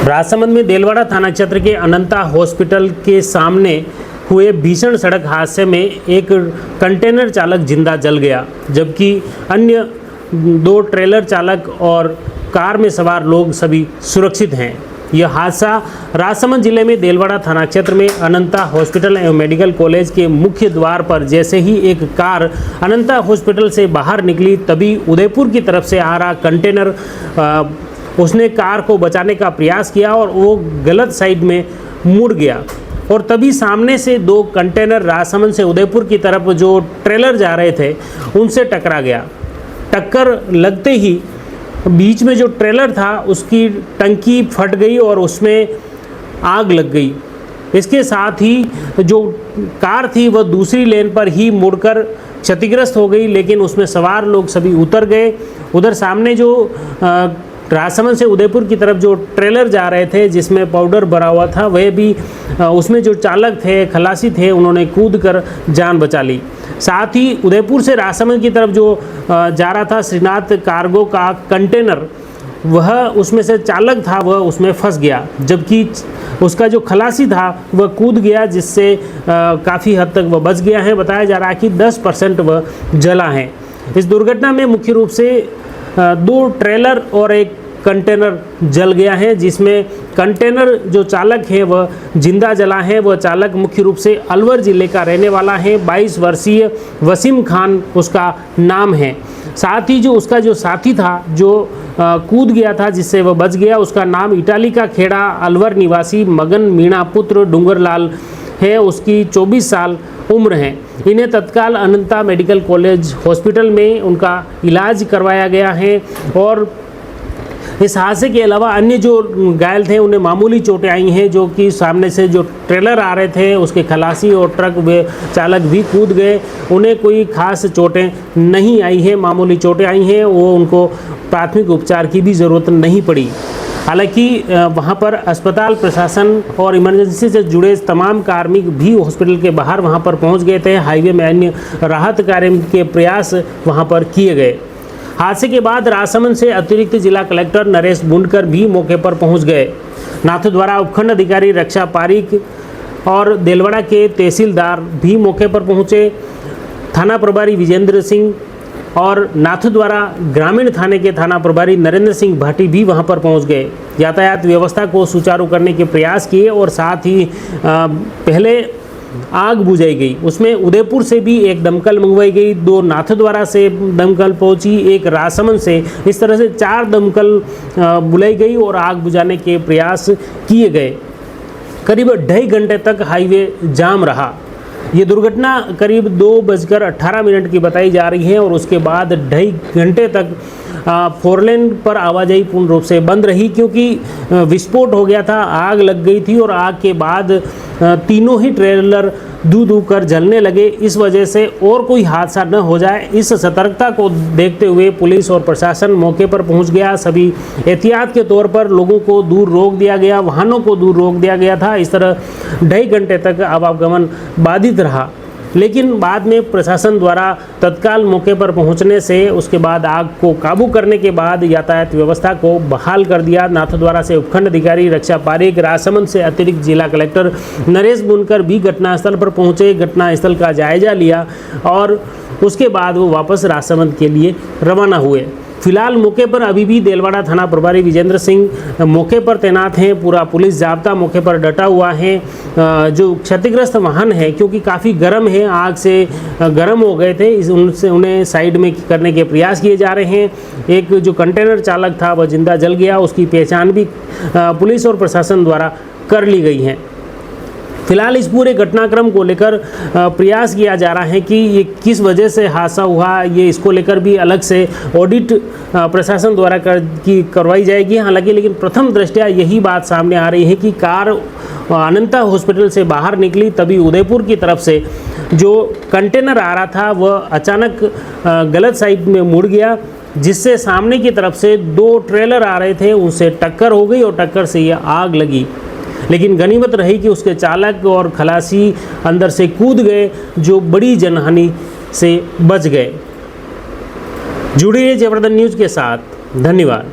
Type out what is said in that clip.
राजसमंद में देलवाड़ा थाना क्षेत्र के अनंता हॉस्पिटल के सामने हुए भीषण सड़क हादसे में एक कंटेनर चालक जिंदा जल गया, जबकि अन्य दो ट्रेलर चालक और कार में सवार लोग सभी सुरक्षित हैं। यह हादसा राजसमंद जिले में देलवाड़ा थाना क्षेत्र में अनंता हॉस्पिटल एवं मेडिकल कॉलेज के मुख्य द्वार पर जैसे ही एक कार अनंता हॉस्पिटल से बाहर निकली, तभी उदयपुर की तरफ से आ रहा कंटेनर उसने कार को बचाने का प्रयास किया और वो गलत साइड में मुड़ गया और तभी सामने से दो कंटेनर राजसमंद से उदयपुर की तरफ जो ट्रेलर जा रहे थे उनसे टकरा गया। टक्कर लगते ही बीच में जो ट्रेलर था उसकी टंकी फट गई और उसमें आग लग गई। इसके साथ ही जो कार थी वह दूसरी लेन पर ही मुड़कर क्षतिग्रस्त हो गई, लेकिन उसमें सवार लोग सभी उतर गए। उधर सामने जो राजसमंद से उदयपुर की तरफ जो ट्रेलर जा रहे थे जिसमें पाउडर भरा हुआ था, वह भी उसमें जो चालक थे, खलासी थे, उन्होंने कूद कर जान बचा ली। साथ ही उदयपुर से राजसमंद की तरफ जो जा रहा था श्रीनाथ कार्गो का कंटेनर, वह उसमें से चालक था वह उसमें फंस गया, जबकि उसका जो खलासी था वह कूद गया, जिससे काफ़ी हद तक वह बच गया है। बताया जा रहा है कि 10% वह जला है। इस दुर्घटना में मुख्य रूप से दो ट्रेलर और एक कंटेनर जल गया है, जिसमें कंटेनर जो चालक है वह जिंदा जला है। वह चालक मुख्य रूप से अलवर ज़िले का रहने वाला है। 22 वर्षीय वसीम खान उसका नाम है। साथ ही जो उसका जो साथी था जो कूद गया था जिससे वह बच गया, उसका नाम इटाली का खेड़ा अलवर निवासी मगन मीणा पुत्र डूंगरलाल है। उसकी 24 साल उम्र है। इन्हें तत्काल अनंता मेडिकल कॉलेज हॉस्पिटल में उनका इलाज करवाया गया है और इस हादसे के अलावा अन्य जो घायल थे उन्हें मामूली चोटें आई हैं, जो कि सामने से जो ट्रेलर आ रहे थे उसके खलासी और ट्रक वे चालक भी कूद गए। उन्हें कोई खास चोटें नहीं आई हैं, मामूली चोटें आई हैं। वो उनको प्राथमिक उपचार की भी ज़रूरत नहीं पड़ी। हालांकि वहां पर अस्पताल प्रशासन और इमरजेंसी से जुड़े तमाम कार्मिक भी हॉस्पिटल के बाहर वहां पर पहुंच गए थे। हाईवे में अन्य राहत कार्य के प्रयास वहां पर किए गए। हादसे के बाद राजसमंद से अतिरिक्त जिला कलेक्टर नरेश बुंडकर भी मौके पर पहुंच गए। नाथद्वारा उपखंड अधिकारी रक्षा पारीक और देलवाड़ा के तहसीलदार भी मौके पर पहुंचे। थाना प्रभारी विजेंद्र सिंह और नाथद्वारा ग्रामीण थाने के थाना प्रभारी नरेंद्र सिंह भाटी भी वहां पर पहुंच गए। यातायात व्यवस्था को सुचारू करने के प्रयास किए और साथ ही पहले आग बुझाई गई। उसमें उदयपुर से भी एक दमकल मंगवाई गई, 2 नाथद्वारा से दमकल पहुंची, 1 राजसमंद से। इस तरह से 4 दमकल बुलाई गई और आग बुझाने के प्रयास किए गए। करीब 2.5 घंटे तक हाईवे जाम रहा। ये दुर्घटना करीब 2:18 की बताई जा रही है और उसके बाद 2.5 घंटे तक 4 लेन पर आवाजाही पूर्ण रूप से बंद रही, क्योंकि विस्फोट हो गया था, आग लग गई थी और आग के बाद तीनों ही ट्रेलर धू कर जलने लगे। इस वजह से और कोई हादसा न हो जाए, इस सतर्कता को देखते हुए पुलिस और प्रशासन मौके पर पहुंच गया। सभी एहतियात के तौर पर लोगों को दूर रोक दिया गया, वाहनों को दूर रोक दिया गया था। इस तरह 2.5 घंटे तक आवागमन बाधित रहा, लेकिन बाद में प्रशासन द्वारा तत्काल मौके पर पहुंचने से उसके बाद आग को काबू करने के बाद यातायात व्यवस्था को बहाल कर दिया। नाथद्वारा से उपखंड अधिकारी रक्षा पारीक, राजसमंद से अतिरिक्त जिला कलेक्टर नरेश बुंडकर भी घटनास्थल पर पहुंचे, घटनास्थल का जायजा लिया और उसके बाद वो वापस राजसमंद के लिए रवाना हुए। फिलहाल मौके पर अभी भी देलवाड़ा थाना प्रभारी विजेंद्र सिंह मौके पर तैनात हैं। पूरा पुलिस जाब्ता मौके पर डटा हुआ है। जो क्षतिग्रस्त वाहन है, क्योंकि काफ़ी गर्म है, आग से गर्म हो गए थे, उनसे उन्हें साइड में करने के प्रयास किए जा रहे हैं। एक जो कंटेनर चालक था वह जिंदा जल गया, उसकी पहचान भी पुलिस और प्रशासन द्वारा कर ली गई है। फिलहाल इस पूरे घटनाक्रम को लेकर प्रयास किया जा रहा है कि ये किस वजह से हादसा हुआ, ये इसको लेकर भी अलग से ऑडिट प्रशासन द्वारा करवाई जाएगी। हालांकि लेकिन प्रथम दृष्टया यही बात सामने आ रही है कि कार अनंता हॉस्पिटल से बाहर निकली, तभी उदयपुर की तरफ से जो कंटेनर आ रहा था वह अचानक गलत साइड में मुड़ गया, जिससे सामने की तरफ से 2 ट्रेलर आ रहे थे, उनसे टक्कर हो गई और टक्कर से यह आग लगी। लेकिन गनीमत रही कि उसके चालक और खलासी अंदर से कूद गए, जो बड़ी जनहानि से बच गए। जुड़िए जयवर्धन न्यूज़ के साथ। धन्यवाद।